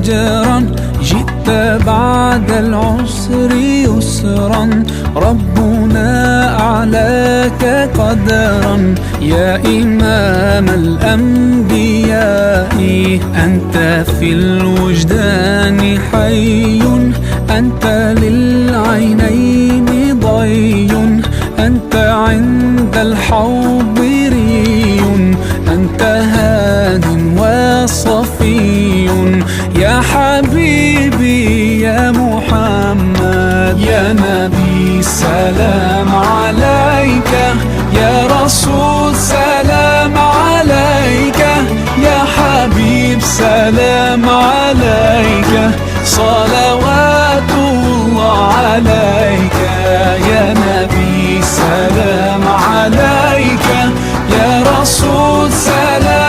أجرا، جئت بعد العسر يسرا، ربنا أعلاك قدرا. يا إمام الأنبياء أنت في الوجدان حي، أنت للعينين ضي، أنت عند الحوض ري، أنت هاد وصفي. يا حبيبي يا محمد، يا نبي سلام عليك، يا رسول سلام عليك، يا حبيب سلام عليك، صلاة